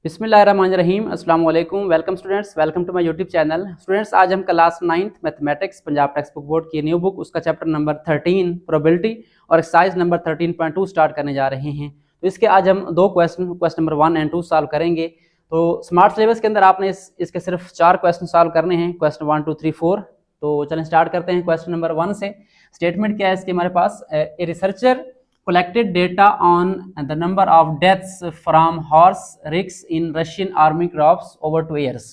बिस्मिल्लाहिर्रहमानिर्रहीम अस्सलाम वालेकुम। Welcome students, welcome to my YouTube channel. Students, आज हम class 9th mathematics Punjab text book board की न्यू बुक उसका चैप्टर नंबर 13 प्रोबेबिलिटी और एक्सरसाइज नंबर 13.2 स्टार्ट करने जा रहे हैं। तो इसके आज हम दो क्वेश्चन नंबर 1 एंड 2 सॉल्व करेंगे। तो स्मार्ट सिलेबस के अंदर आपने इसके सिर्फ 4 क्वेश्चन सॉल्व करने हैं, क्वेश्चन 1 2 3 4। तो चलें स्टार्ट करते हैं क्वेश्चन नंबर 1 से। स्टेटमेंट क्या है इसके हमारे पास, a researcher collected data on the number of deaths from horse risks in Russian army crops over 2 years।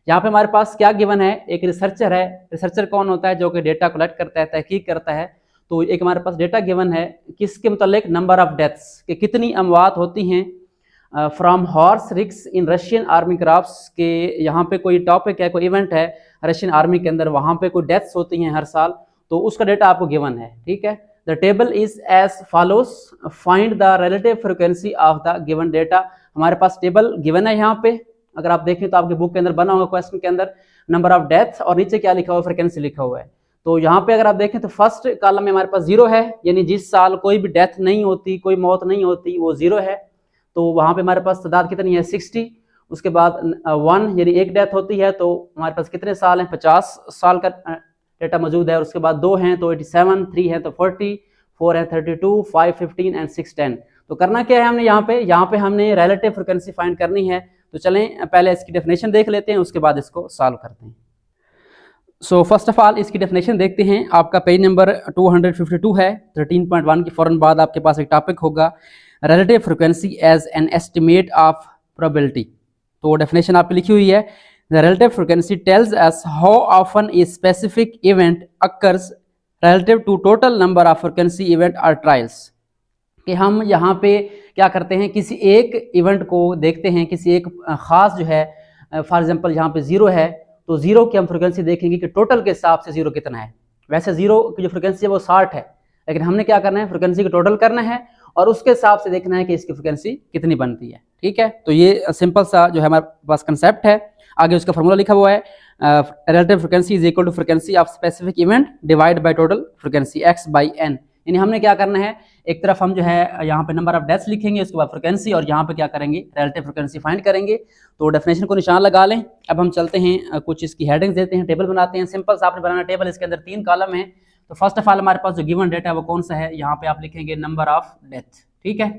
यहाँ पे हमारे पास क्या गिवन है, एक रिसर्चर है। रिसर्चर कौन होता है? जो कि डेटा कलेक्ट करता है, तहकीक करता है। तो एक हमारे पास डेटा गिवन है किसके मुतालिक, नंबर ऑफ डेथ्स के कितनी अमवात होती हैं फ्रॉम हॉर्स रिक्स इन रशियन आर्मी क्रॉप्स के। यहाँ पे कोई टॉपिक है, कोई इवेंट है रशियन आर्मी के अंदर, वहाँ पे कोई डेथ्स होती हैं हर साल, तो उसका डेटा आपको गिवन है। ठीक है, The table is as follows. Find the relative frequency of the given data। हमारे पास टेबल गिवन है यहाँ पे, अगर आप देखें तो आपके बुक के अंदर बना होगा क्वेश्चन के अंदर नंबर ऑफ डेथ और नीचे क्या लिखा हुआ, फ्रीक्वेंसी लिखा हुआ है। तो यहाँ पे अगर आप देखें तो फर्स्ट कॉलम में हमारे पास 0 है, यानी जिस साल कोई भी डेथ नहीं होती, कोई मौत नहीं होती, वो 0 है। तो वहाँ पे हमारे पास तादाद कितनी है, 60। उसके बाद 1 यानी एक डेथ होती है, तो हमारे पास कितने साल हैं, 50 साल का डेटा मौजूद है। और उसके बाद 2 हैं तो 87, 3 है तो 40, 4 है 32, 5 15 एंड 6 10। तो करना क्या है हमने यहाँ पे हमने रिलेटिव फ्रीक्वेंसी फाइंड करनी है। तो चलें पहले इसकी डेफिनेशन देख लेते हैं, उसके बाद इसको सॉल्व करते हैं। सो फर्स्ट ऑफ ऑल इसकी डेफिनेशन देखते हैं। आपका पेज नंबर 252 है। 13.1 के फौरन बाद आपके पास एक टॉपिक होगा, relative frequency as an estimate of probability. तो डेफिनेशन आपकी लिखी हुई है, The relative frequency tells us how often a specific event occurs relative to total number of frequency event or trials। कि हम यहाँ पे क्या करते हैं, किसी एक इवेंट को देखते हैं, किसी एक ख़ास जो है, फॉर एग्जांपल यहाँ पे 0 है, तो 0 की हम फ्रिक्वेंसी देखेंगे कि टोटल के हिसाब से 0 कितना है। वैसे 0 की जो फ्रिक्वेंसी है वो 60 है, लेकिन हमने क्या करना है, फ्रिक्वेंसी को टोटल करना है और उसके हिसाब से देखना है कि इसकी फ्रिक्वेंसी कितनी बनती है। ठीक है, तो ये सिंपल सा जो है हमारे पास कंसेप्ट है। आगे उसका फॉर्मूला लिखा हुआ है, relative frequency is equal to frequency of specific event divide by total frequency x by n। यानी हमने क्या करना है, एक तरफ हम जो है यहाँ पे नंबर ऑफ डेथ्स लिखेंगे, उसके बाद फ्रीक्वेंसी, और यहाँ पे क्या करेंगे, रिलेटिव फ्रीक्वेंसी फाइंड करेंगे। तो डेफिनेशन को निशान लगा लें। अब हम चलते हैं, कुछ इसकी हेडिंग्स देते हैं, टेबल बनाते हैं। सिंपल सा आपने बनाना टेबल, इसके अंदर 3 कॉलम है। तो फर्स्ट ऑफ ऑल हमारे पास जो गिवन डेटा है वो कौन सा है, यहाँ पे आप लिखेंगे नंबर ऑफ डेथ। ठीक है,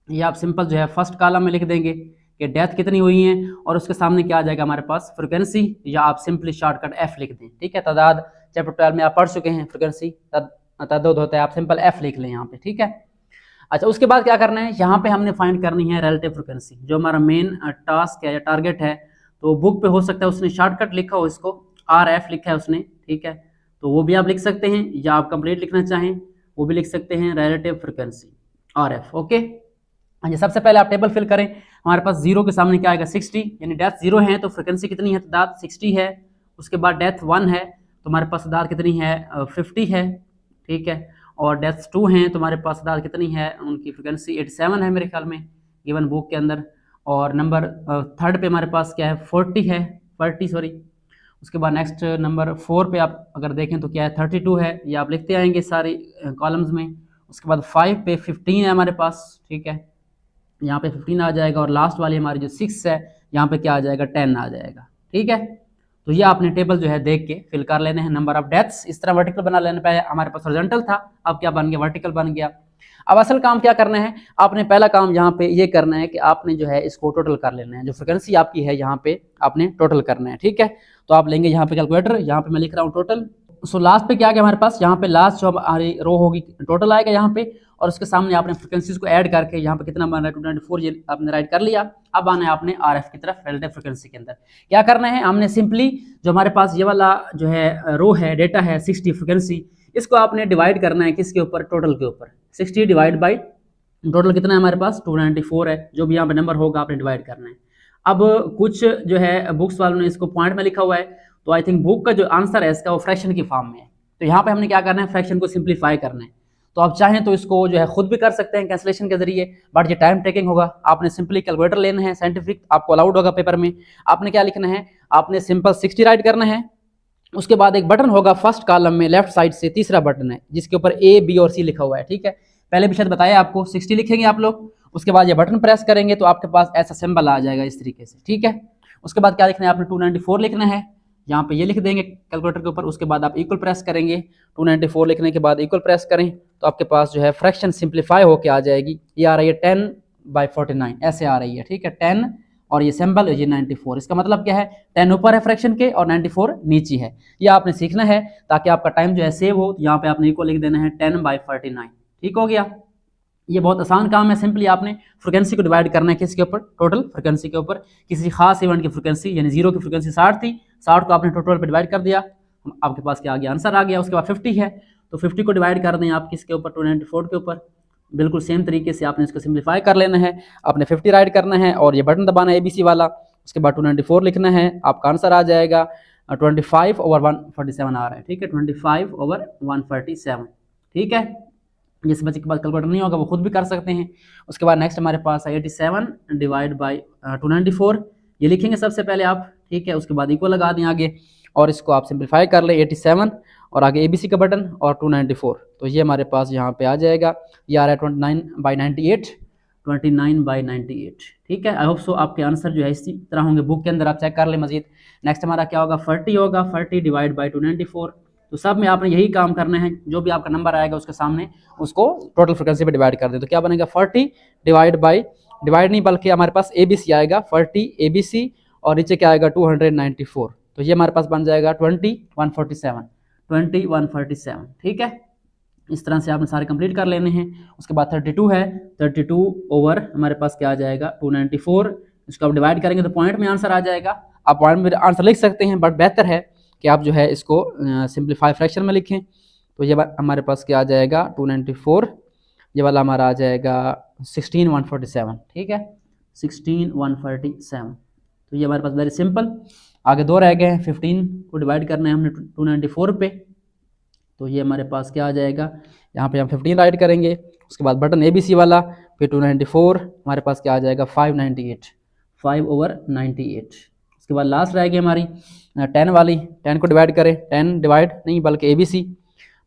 ये आप सिंपल जो है फर्स्ट कॉलम में लिख देंगे कि डेथ कितनी हुई हैं, और उसके सामने क्या आ जाएगा हमारे पास, फ्रीक्वेंसी, या आप सिंपली शॉर्टकट f लिख दें। ठीक है, तादाद चैप्टर 12 में आप पढ़ चुके हैं, फ्रीक्वेंसी तादाद होता है, आप सिंपल f लिख लें यहाँ पे। ठीक है, अच्छा उसके बाद क्या करना है, यहाँ पे हमने फाइंड करनी है रिलेटिव फ्रीक्वेंसी, जो हमारा मेन टास्क है या टारगेट है। तो बुक पे हो सकता है उसने शॉर्टकट लिखा हो, इसको RF लिखा है उसने। ठीक है, तो वो भी आप लिख सकते हैं, या आप कंप्लीट लिखना चाहें वो भी लिख सकते हैं, रिलेटिव फ्रीक्वेंसी RF। ओके, हाँ, सबसे पहले आप टेबल फिल करें। हमारे पास 0 के सामने क्या आएगा, 60, यानी डेथ 0 है तो फ्रीक्वेंसी कितनी है, तादाद 60 है। उसके बाद डेथ 1 है तो हमारे पास तादाद कितनी है, 50 है। ठीक है, और डेथ 2 हैं तो हमारे पास तादाद कितनी है, उनकी फ्रीक्वेंसी 87 है मेरे ख्याल में गिवन बुक के अंदर। और नंबर 3rd पे हमारे पास क्या है, 40 सॉरी। उसके बाद नेक्स्ट नंबर 4 पे आप अगर देखें तो क्या है, 32 है। ये आप लिखते आएंगे सारे कॉलम्स में। उसके बाद 5 पे 15 है हमारे पास। ठीक है, यहाँ पे 15 आ जाएगा, और लास्ट वाली हमारी जो 6 है, यहाँ पे क्या आ जाएगा, 10 आ जाएगा। ठीक है, तो ये आपने टेबल जो है देख के फिल कर लेने हैं। नंबर ऑफ डेथ्स इस तरह वर्टिकल बना लेने, पहले हमारे पास हॉरिजॉन्टल था, अब क्या बन गया, वर्टिकल बन गया। अब असल काम क्या करना है, आपने पहला काम यहाँ पे ये करना है कि आपने जो है इसको टोटल कर लेना है, जो फ्रिक्वेंसी आपकी है यहाँ पे आपने टोटल करना है। ठीक है, तो आप लेंगे यहाँ पे कैलकुलेटर, यहाँ पे मैं लिख रहा हूँ टोटल। सो लास्ट पे क्या गया हमारे पास, यहाँ पे लास्ट जो हमारी रो होगी टोटल आएगा यहाँ पे, और उसके सामने आपने फ्रिक्वेंसीज को ऐड करके यहाँ पे कितना बन रहा है, 294, ये आपने राइट कर लिया। अब आना है आपने RF की तरफ, रिलेटिव फ्रिक्वेंसी के अंदर क्या करना है, हमने सिंपली जो हमारे पास ये वाला जो है रो है, डेटा है 60 फ्रिक्वेंसी, इसको आपने डिवाइड करना है किसके ऊपर, टोटल के ऊपर। 60 डिवाइड बाई टोटल कितना है हमारे पास, 294 है, जो भी यहाँ पे नंबर होगा आपने डिवाइड करना है। अब कुछ जो है बुक्स वालों ने इसको पॉइंट में लिखा हुआ है, तो आई थिंक बुक का जो आंसर है इसका वो फ्रैक्शन की फॉर्म में है। तो यहाँ पे हमने क्या करना है, फ्रैक्शन को सिंप्लीफाई करना है। तो आप चाहें तो इसको जो है खुद भी कर सकते हैं कैंसलेशन के जरिए, बट ये टाइम टेकिंग होगा। आपने सिंपली कैलकुलेटर लेना है, साइंटिफिक आपको अलाउड होगा पेपर में। आपने क्या लिखना है, आपने सिंपल 60 राइट करना है। उसके बाद एक बटन होगा फर्स्ट कॉलम में लेफ्ट साइड से, तीसरा बटन है जिसके ऊपर A, B और C लिखा हुआ है। ठीक है, पहले भी शायद बताया आपको, 60 लिखेंगे आप लोग, उसके बाद ये बटन प्रेस करेंगे तो आपके पास ऐसा सिंबल आ जाएगा इस तरीके से, ठीक है। उसके बाद क्या लिखना है आपने 294 लिखना है, यहाँ पे ये लिख देंगे कैलकुलेटर के ऊपर। उसके बाद आप इक्वल प्रेस करेंगे, 294 लिखने के बाद इक्वल प्रेस करें तो आपके पास जो है फ्रैक्शन सिंप्लीफाई होके आ जाएगी। ये आ रही है 10/49 ऐसे आ रही है, ठीक है, 10 और ये सिंबल ये 94। इसका मतलब क्या है, 10 ऊपर है फ्रैक्शन के और 94 नीचे है। ये आपने सीखना है ताकि आपका टाइम जो है सेव हो। तो यहाँ पे आपने इक्वल लिख देना है 10/49, ठीक हो गया। ये बहुत आसान काम है, सिंपली आपने फ्रिक्वेंसी को डिवाइड करना है किसके ऊपर, टोटल फ्रिक्वेंसी के ऊपर। किसी खास इवेंट की फ्रिक्वेंसी यानी 0 की फ्रिक्वेंसी 60 थी, 60 को आपने टोटल पे डिवाइड कर दिया, आपके पास क्या आ गया, आंसर आ गया। उसके बाद 50 है तो 50 को डिवाइड कर दें आप किसके ऊपर, 294 के ऊपर। बिल्कुल सेम तरीके से आपने इसको सिंप्लीफाई कर लेना है, आपने 50 राइट करना है और ये बटन दबाना है ABC वाला। उसके बाद 294 लिखना है, आपका आंसर आ जाएगा 25/147 आ रहा है, ठीक है, 25/147, ठीक है। जिस बच्चे के पास कैलकुलेटर नहीं होगा वो खुद भी कर सकते हैं। उसके बाद नेक्स्ट हमारे पास है 87 डिवाइड बाई 294, ये लिखेंगे सबसे पहले आप, ठीक है। उसके बाद इक्वल लगा दें आगे और इसको आप सिंप्लीफाई कर लें, 87 और आगे ABC का बटन और 294, तो ये हमारे पास यहाँ पे आ जाएगा। ये आ रहा है 29/98, 29/98, ठीक है। आई होप सो आपके आंसर जो है इसी तरह होंगे, बुक के अंदर आप चेक कर लें मजीद। नेक्स्ट हमारा क्या होगा, 40 होगा, 40 डिवाइड बाई 294। तो सब में आपने यही काम करना है, जो भी आपका नंबर आएगा उसके सामने उसको टोटल फ्रिक्वेंसी पे डिवाइड कर दें। तो क्या बनेगा, 40 डिवाइड बाई, डिवाइड नहीं बल्कि हमारे पास ABC आएगा, 40 ABC और नीचे क्या आएगा 294, तो ये हमारे पास बन जाएगा 2147, ठीक है। इस तरह से आपने सारे कंप्लीट कर लेने हैं। उसके बाद 32 है, 32 ओवर हमारे पास क्या आ जाएगा 294, इसको आप डिवाइड करेंगे तो पॉइंट में आंसर आ जाएगा। आप पॉइंट में आंसर लिख सकते हैं बट बेहतर है कि आप जो है इसको सिंप्लीफाई फ्रैक्शन में लिखें। तो ये हमारे पास क्या आ जाएगा 294, ये वाला हमारा आ जाएगा 16/147, ठीक है, 16/147। तो ये हमारे पास वेरी सिंपल। आगे दो रह गए हैं, 15 को डिवाइड करना है हमने 294 पे, तो ये हमारे पास क्या आ जाएगा, यहाँ पे हम 15 राइट करेंगे। उसके बाद बटन ABC वाला, फिर 294, हमारे पास क्या आ जाएगा 598, 5/98। उसके बाद लास्ट रह गई हमारी 10 वाली, 10 को डिवाइड करें, 10 डिवाइड नहीं बल्कि ABC,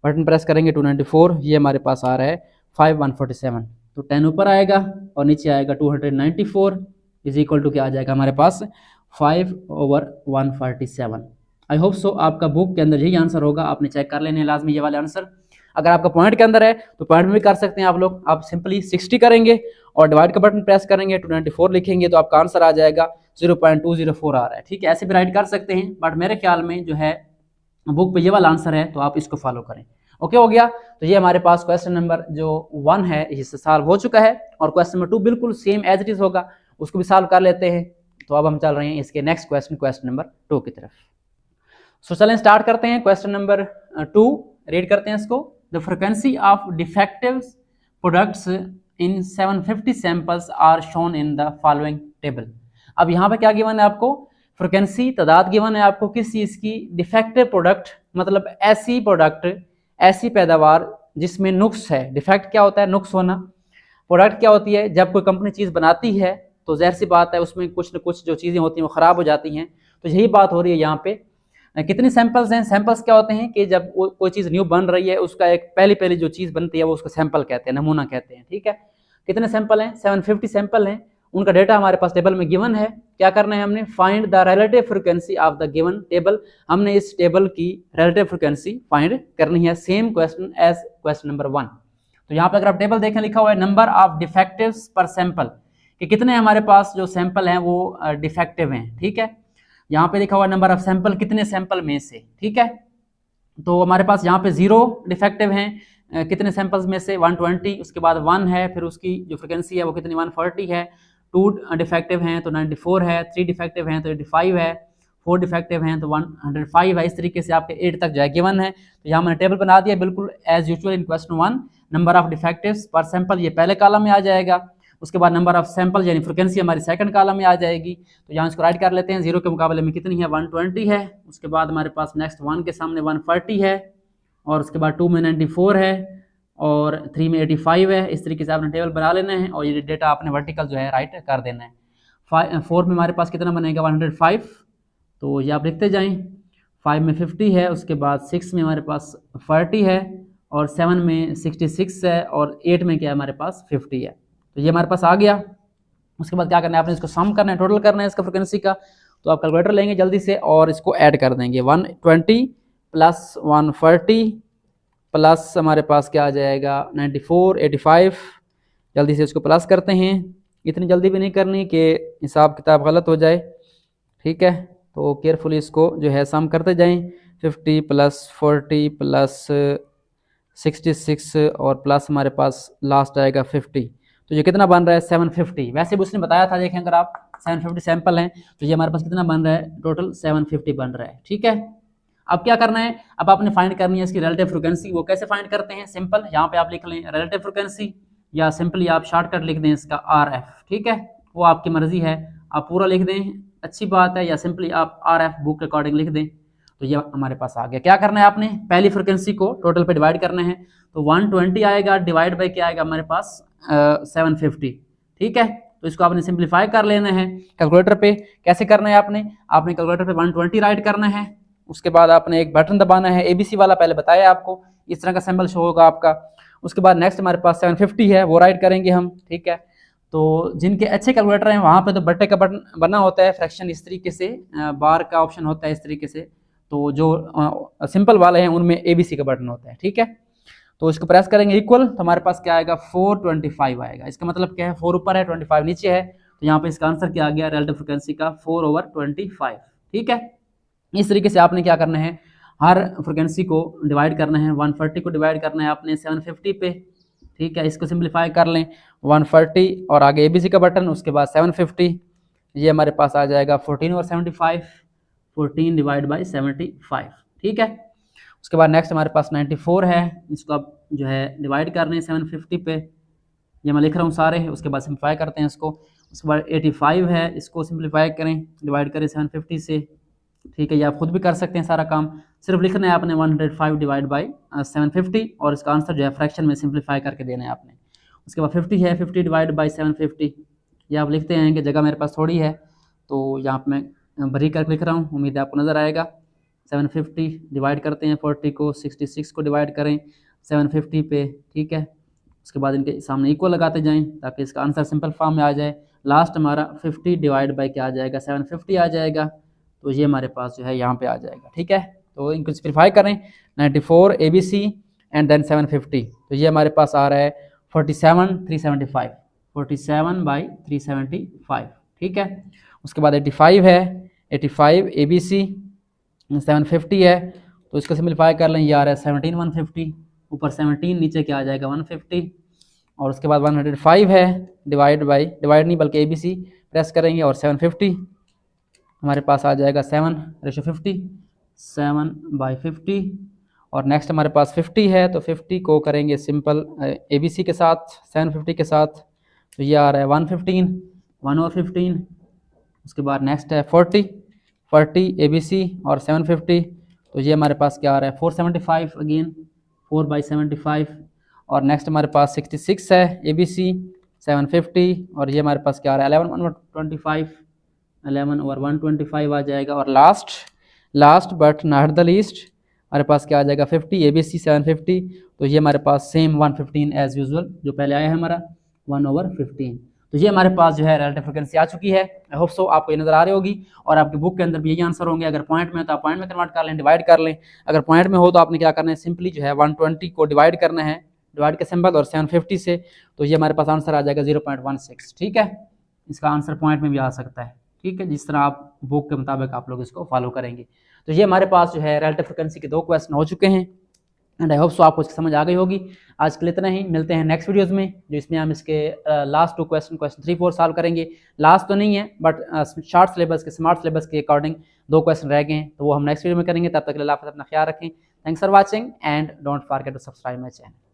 बटन प्रेस करेंगे 294, ये हमारे पास आ रहा है 5/147। तो 10 ऊपर आएगा और नीचे आएगा 294 इज इक्वल टू क्या आ जाएगा हमारे पास 5/147। आई होप सो आपका बुक के अंदर यही आंसर होगा, आपने चेक कर लेने लाजमी ये वाले आंसर। अगर आपका पॉइंट के अंदर है तो पॉइंट में भी कर सकते हैं आप लोग। आप सिंपली 60 करेंगे और डिवाइड का बटन प्रेस करेंगे, 294 लिखेंगे तो आपका आंसर आ जाएगा 0.204 आ रहा है, ठीक है। ऐसे भी राइट कर सकते हैं बट मेरे ख्याल में जो है बुक पे ये वाला आंसर है, तो आप इसको फॉलो करें। ओके हो गया। तो ये हमारे पास क्वेश्चन नंबर जो 1 है इससे सॉल्व हो चुका है और क्वेश्चन नंबर 2 बिल्कुल सेम एज इट इज होगा, उसको भी सॉल्व कर लेते हैं। तो अब हम चल रहे हैं इसके नेक्स्ट क्वेश्चन नंबर 2 की तरफ। सो चलें स्टार्ट करते हैं। क्वेश्चन नंबर 2 रीड करते हैं इसको। The frequency of defective products in 750 samples are shown in the following table. अब यहाँ पे क्या गिवन है आपको, फ्रिक्वेंसी तादाद गिवन है आपको किस चीज़ की, डिफेक्टिव प्रोडक्ट, मतलब ऐसी प्रोडक्ट, ऐसी पैदावार जिसमें नुक्स है। डिफेक्ट क्या होता है, नुक्स होना। प्रोडक्ट क्या होती है, जब कोई कंपनी चीज़ बनाती है तो ज़ाहिर सी बात है उसमें कुछ न कुछ जो चीज़ें होती हैं वो ख़राब हो जाती हैं। तो यही बात हो रही है यहाँ पे। कितनी सैंपल्स हैं, सैंपल्स क्या होते हैं कि जब कोई चीज़ न्यू बन रही है उसका एक पहली जो चीज़ बनती है वो उसका सैंपल कहते हैं, नमूना कहते हैं, ठीक है। कितने सैंपल हैं, 750 सैंपल हैं। उनका डेटा हमारे पास टेबल में गिवन है। क्या करना है हमने, find the relative frequency of the given table. हमने इस टेबल की रिलेटिव फ्रिक्वेंसी फाइंड करनी है, same question as question number 1। तो यहाँ पे अगर आप टेबल देखें लिखा हुआ है number of defectives per sample, कि कितने हमारे पास जो सैंपल हैं वो डिफेक्टिव हैं, ठीक है। यहाँ पे लिखा हुआ नंबर ऑफ सैंपल, कितने सैंपल में से, ठीक है। तो हमारे पास यहाँ पे 0 डिफेक्टिव हैं, कितने सैंपल्स में से 120। उसके बाद 1 है, फिर उसकी जो फ्रिक्वेंसी है वो कितनी 140 है। 2 डिफेक्टिव हैं तो 94 है। 3 डिफेक्टिव हैं तो 85 है। 4 डिफेक्टिव हैं तो 105 है। इस तरीके से आपके 8 तक जो है गिवन है। तो यहाँ मैंने टेबल बना दिया बिल्कुल as usual in question 1। Number of defectives per sample ये पहले कॉलम में आ जाएगा। उसके बाद नंबर ऑफ सैंपल यानी फ्रिक्वेंसी हमारी सेकंड कॉलम में आ जाएगी। तो यहाँ इसको राइट कर लेते हैं। 0 के मुकाबले में कितनी है, 120 है। उसके बाद हमारे पास नेक्स्ट 1 के सामने 140 है और उसके बाद 2 में 94 है और 3 में 85 है। इस तरीके से आपने टेबल बना लेना है और ये डेटा आपने वर्टिकल जो है राइट कर देना है। 4 में हमारे पास कितना बनेगा 105, तो ये आप लिखते जाएँ। 5 में 50 है, उसके बाद 6 में हमारे पास 40 है और 7 में 66 है और 8 में क्या है हमारे पास 50 है। तो ये हमारे पास आ गया। उसके बाद क्या करना है, आपने इसको सम करना है, टोटल करना है इसका फ्रिक्वेंसी का। तो आप कैलकुलेटर लेंगे जल्दी से और इसको ऐड कर देंगे, 120 प्लस 140 प्लस हमारे पास क्या आ जाएगा 94 85। जल्दी से इसको प्लस करते हैं, इतनी जल्दी भी नहीं करनी कि हिसाब किताब गलत हो जाए, ठीक है। तो केयरफुली इसको जो है सम करते जाएं, 50 प्लस 40 प्लस 66 और प्लस हमारे पास लास्ट आएगा 50। तो ये कितना बन रहा है 750। वैसे भी उसने बताया था, देखें अगर आप 750 सैंपल हैं तो ये हमारे पास कितना बन रहा है, टोटल 750 बन रहा है, ठीक है। अब क्या करना है, अब आपने फाइंड करनी है इसकी रिलेटिव फ्रिक्वेंसी। वो कैसे फाइंड करते हैं, सिंपल, यहाँ पे आप लिख लें रिलेटिव फ्रिक्वेंसी, या सिंपली आप शॉर्टकट लिख दें इसका RF, ठीक है। वो आपकी मर्जी है, आप पूरा लिख दें अच्छी बात है, या सिंपली आप RF बुक के अकॉर्डिंग लिख दें। तो ये हमारे पास आ गया। क्या करना है, आपने पहली फ्रिक्वेंसी को टोटल पे डिवाइड करना है। तो 120 आएगा डिवाइड बाई क्या आएगा हमारे पास 750, ठीक है। तो इसको आपने सिंप्लीफाई कर लेना है कैलकुलेटर पे। कैसे करना है, आपने कैलकुलेटर पे 120 राइट करना है। उसके बाद आपने एक बटन दबाना है, ABC वाला, पहले बताया आपको, इस तरह का सिंबल शो होगा आपका। उसके बाद नेक्स्ट हमारे पास 750 है, वो राइट करेंगे हम, ठीक है। तो जिनके अच्छे कैलकुलेटर हैं वहाँ पे तो बट्टे का बटन बना होता है, फ्रैक्शन इस तरीके से, बार का ऑप्शन होता है इस तरीके से। तो जो सिंपल वाले हैं उनमें ABC का बटन होता है, ठीक है। तो इसको प्रेस करेंगे इक्वल, तो हमारे पास क्या आएगा 425 आएगा। इसका मतलब क्या है, 4 ऊपर है 25 नीचे है, तो यहाँ पे इसका आंसर क्या आ गया रिलेटिव फ्रिक्वेंसी का 4/25, ठीक है। इस तरीके से आपने क्या करना है, हर फ्रिक्वेंसी को डिवाइड करना है। 140 को डिवाइड करना है आपने 750 पे, ठीक है। इसको सिंप्लीफाई कर लें, 140 और आगे ABC का बटन, उसके बाद 750, ये हमारे पास आ जाएगा 14 और 75, 14 डिवाइड बाई 75, ठीक है। उसके बाद नेक्स्ट हमारे पास 94 है, इसको आप जो है डिवाइड कर रहे हैं 750 पे, ये मैं लिख रहा हूँ सारे। उसके बाद सिंप्लीफाई करते हैं इसको। उसके बाद 85 है, इसको सिंप्लीफाई करें, डिवाइड करें 750 से, ठीक है। ये आप खुद भी कर सकते हैं सारा काम, सिर्फ लिखना है आपने 105 डिवाइड बाई 750 और इसका आंसर जो है फ्रैक्शन में सिंप्लीफाई करके देना है आपने। उसके बाद 50 है, 50 डिवाइड बाई 750, ये आप लिखते हैं कि जगह मेरे पास थोड़ी है तो यहाँ पर मैं बरीक करके लिख रहा हूँ, उम्मीद है आपको नज़र आएगा। 750 डिवाइड करते हैं 40 को, 66 को डिवाइड करें 750 पे, ठीक है। उसके बाद इनके सामने इक्वल लगाते जाएं ताकि इसका आंसर सिंपल फॉर्म में आ जाए। लास्ट हमारा 50 डिवाइड बाई क्या आ जाएगा 750 आ जाएगा। तो ये हमारे पास जो है यहाँ पे आ जाएगा, ठीक है। तो इनको सिंप्लीफाई करें, 94 ABC एंड देन 750, तो ये हमारे पास आ रहा है 47/375, 47/375, ठीक है। उसके बाद 85 है, 85 ABC 750 है, तो इसको सिंप्लीफाई कर लें, ये आ रहा है 17/150, ऊपर 17 नीचे क्या आ जाएगा 150। और उसके बाद 105 है, डिवाइड नहीं बल्कि ABC प्रेस करेंगे और 750 हमारे पास आ जाएगा 7/50, 7/50। और नेक्स्ट हमारे पास 50 है, तो 50 को करेंगे सिंपल ABC के साथ 750 के साथ, तो ये आ रहा है 115, 1/15। उसके बाद नेक्स्ट है 40 ABC और 750, तो ये हमारे पास क्या आ रहा है 475, अगेन 4/75। और नेक्स्ट हमारे पास 66 है, ABC 750, और ये हमारे पास क्या आ रहा है 11/125, 11/125 आ जाएगा। और last but not the least हमारे पास क्या आ जाएगा 50 ABC 750, तो ये हमारे पास सेम 115 एज यूजुअल जो पहले आया है हमारा 1/15। तो ये हमारे पास जो है रिलेटिव फ्रिक्वेंसी आ चुकी है। आई होप सो आपको ये नज़र आ रही होगी, और आपकी बुक के अंदर भी यही आंसर होंगे। अगर पॉइंट में हो तो आप पॉइंट में कन्वर्ट कर लें, डिवाइड कर लें। अगर पॉइंट में हो तो आपने क्या करना है, सिंपली जो है 120 को डिवाइड करना है, डिवाइड के सिंबल और 750 से, तो ये हमारे पास आंसर आ जाएगा 0.16, ठीक है। इसका आंसर पॉइंट में भी आ सकता है, ठीक है, जिस तरह आप बुक के मुताबिक आप लोग इसको फॉलो करेंगे। तो ये हमारे पास जो है रिलेटिव फ्रिक्वेंसी के 2 क्वेश्चन हो चुके हैं, एंड आई होप सो आपको समझ आ गई होगी। आज के लिए इतना ही, मिलते हैं नेक्स्ट वीडियोस में, जो इसमें हम इसके लास्ट 2 क्वेश्चन 3, 4 सॉल्व करेंगे। लास्ट तो नहीं है बट शॉर्ट सिलेबस के, स्मार्ट सिलेबस के अकॉर्डिंग 2 क्वेश्चन रह गए हैं, तो वो हम नेक्स्ट वीडियो में करेंगे। तब तक के लिए अपना ख्याल रखें। Thanks for watching and don't forget to subscribe my channel.